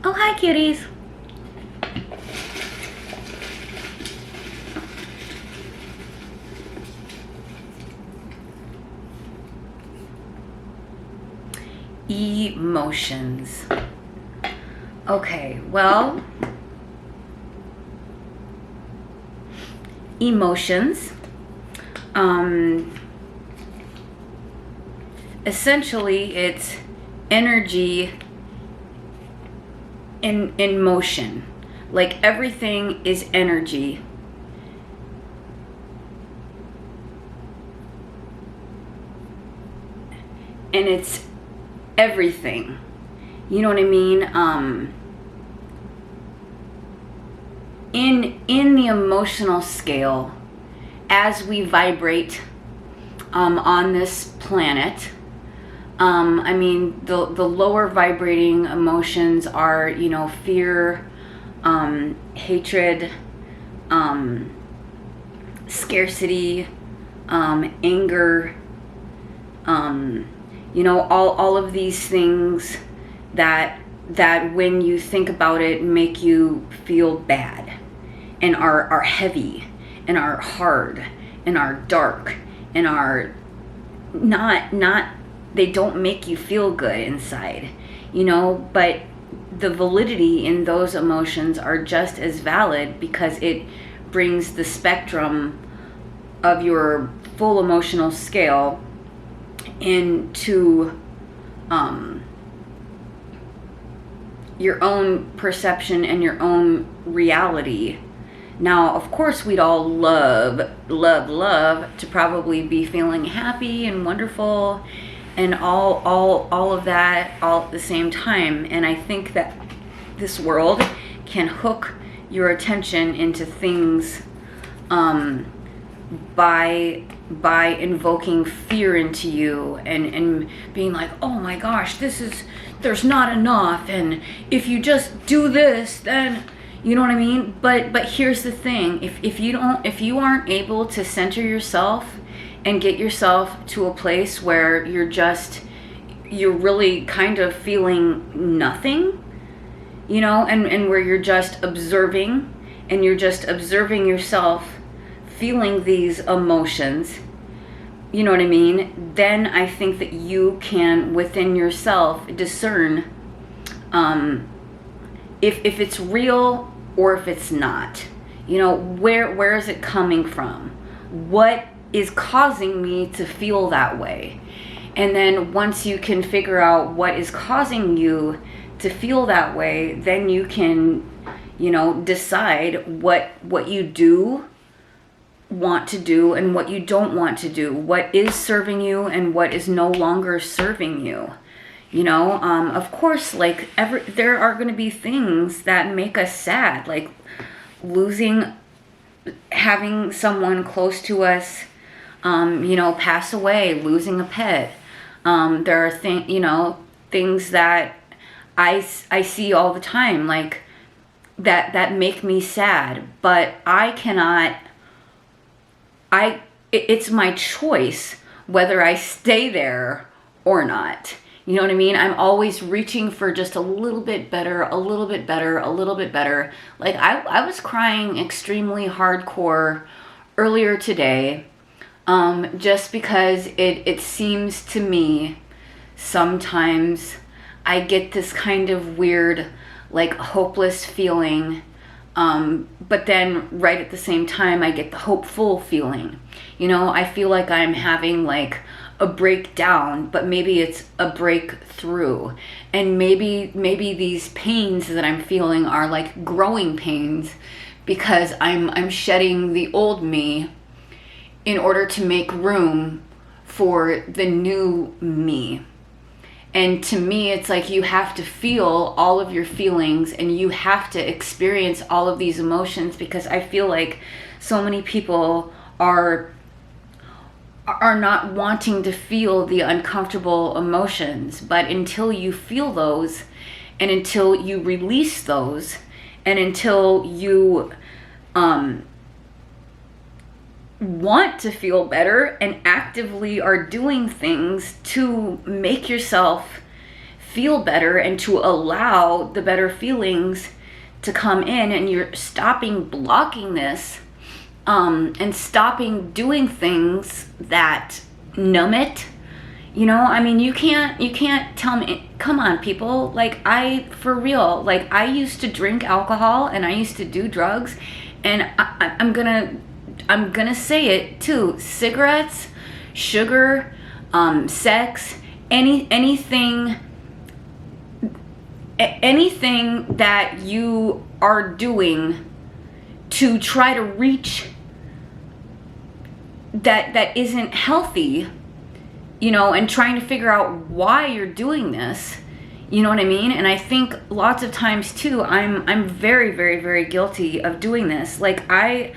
Oh, hi, cuties. Emotions. Okay, well, emotions. Essentially, it's energy in motion. Like everything is energy. And it's everything. You know what I mean? In the emotional scale, as we vibrate on this planet, I mean, the lower vibrating emotions are, you know, fear, hatred, scarcity, anger, you know, all of these things that when you think about it make you feel bad and are heavy and are hard and are dark and are not they don't make you feel good inside, you know, but the validity in those emotions are just as valid because it brings the spectrum of your full emotional scale into your own perception and your own reality. Now, of course, we'd all love to probably be feeling happy and wonderful and all of that all at the same time. And I think that this world can hook your attention into things by invoking fear into you and being like, oh my gosh, there's not enough, and if you just do this, then, you know what I mean? But here's the thing, if you aren't able to center yourself and get yourself to a place where you're really kind of feeling nothing, you know, and where you're just observing and you're just observing yourself feeling these emotions, you know what I mean? Then I think that you can within yourself discern if it's real or if it's not. You know, where is it coming from? What is causing me to feel that way? And then once you can figure out what is causing you to feel that way, then you can, you know, decide what you do want to do and what you don't want to do, what is serving you and what is no longer serving you. You know, of course, like there are going to be things that make us sad, like having someone close to us, you know, pass away, losing a pet. There are things that I see all the time, like that make me sad, but it's my choice whether I stay there or not. You know what I mean? I'm always reaching for just a little bit better, a little bit better, a little bit better. Like I was crying extremely hardcore earlier today, just because it seems to me sometimes I get this kind of weird, like hopeless feeling. But then right at the same time, I get the hopeful feeling. You know, I feel like I'm having like a breakdown, but maybe it's a breakthrough. And maybe these pains that I'm feeling are like growing pains because I'm shedding the old me in order to make room for the new me. And to me, it's like you have to feel all of your feelings and you have to experience all of these emotions, because I feel like so many people are not wanting to feel the uncomfortable emotions. But until you feel those and until you release those and until you want to feel better and actively are doing things to make yourself feel better and to allow the better feelings to come in, and you're stopping blocking this, and stopping doing things that numb it. You know, I mean, you can't tell me, come on people, like for real, like I used to drink alcohol and I used to do drugs, and I'm gonna say it too, cigarettes, sugar, sex, anything that you are doing to try to reach that isn't healthy, you know, and trying to figure out why you're doing this, you know what I mean? And I think lots of times too, I'm very, very, very guilty of doing this. Like I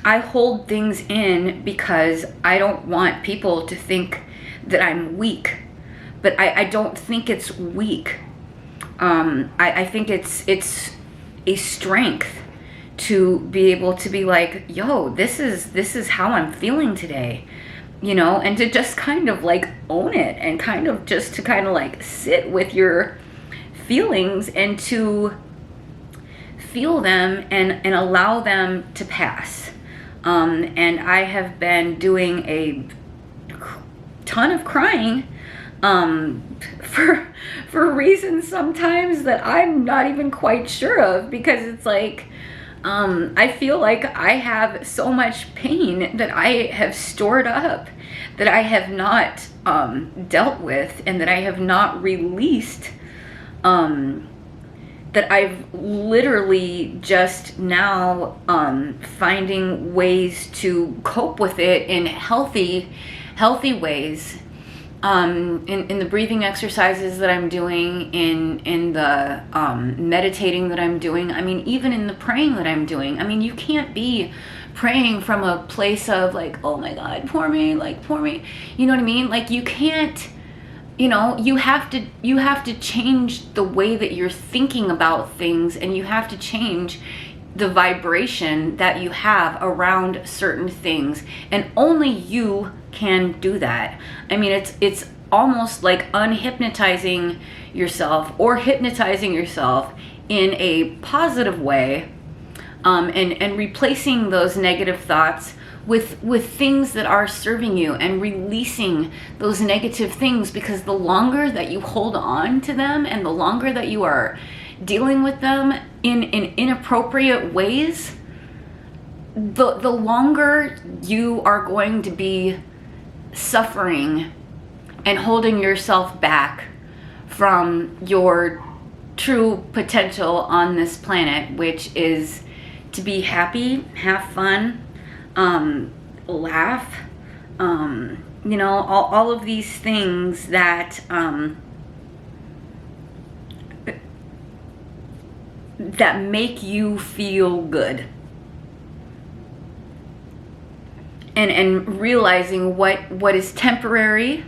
hold things in because I don't want people to think that I'm weak, but I don't think it's weak. I think it's a strength to be able to be like, yo, this is how I'm feeling today, you know, and to just kind of like own it, and kind of just to kind of like sit with your feelings and to feel them and allow them to pass. And I have been doing a ton of crying for reasons sometimes that I'm not even quite sure of, because it's like I feel like I have so much pain that I have stored up, that I have not dealt with, and that I have not released, that I've literally just now finding ways to cope with it in healthy ways. In the breathing exercises that I'm doing, in the meditating that I'm doing, I mean, even in the praying that I'm doing. I mean, you can't be praying from a place of like, oh my God, pour me, you know what I mean? Like you can't, you know, you have to change the way that you're thinking about things, and you have to change the vibration that you have around certain things, and only you can do that. I mean, it's almost like unhypnotizing yourself, or hypnotizing yourself in a positive way, and replacing those negative thoughts with things that are serving you, and releasing those negative things, because the longer that you hold on to them, and the longer that you are dealing with them in inappropriate ways, the longer you are going to be suffering and holding yourself back from your true potential on this planet, which is to be happy, have fun, laugh, you know, all of these things that that make you feel good. And realizing what is temporary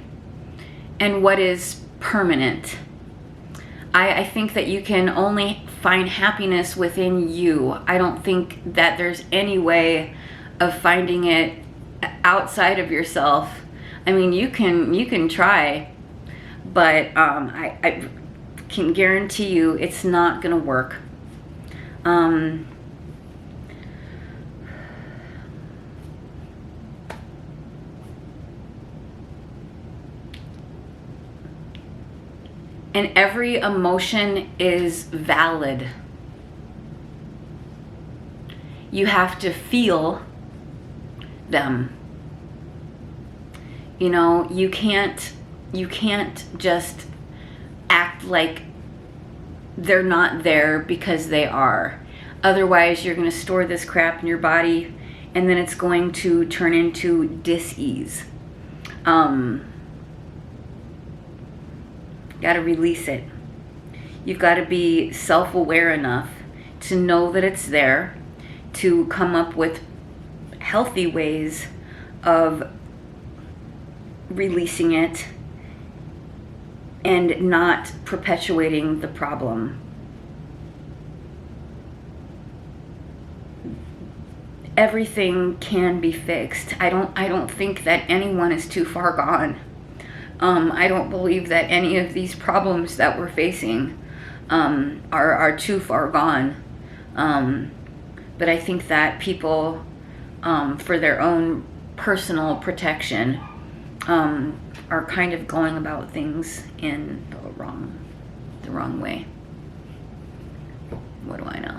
and what is permanent. I think that you can only find happiness within you. I don't think that there's any way of finding it outside of yourself. I mean, you can try, but I can guarantee you it's not gonna work. And every emotion is valid. You have to feel them. You know, you can't just act like they're not there, because they are. Otherwise, you're going to store this crap in your body, and then it's going to turn into dis-ease. Got to release it. You've got to be self-aware enough to know that it's there, to come up with healthy ways of releasing it and not perpetuating the problem. Everything can be fixed. I don't think that anyone is too far gone. I don't believe that any of these problems that we're facing are too far gone. But I think that people, for their own personal protection, are kind of going about things in the wrong way. What do I know?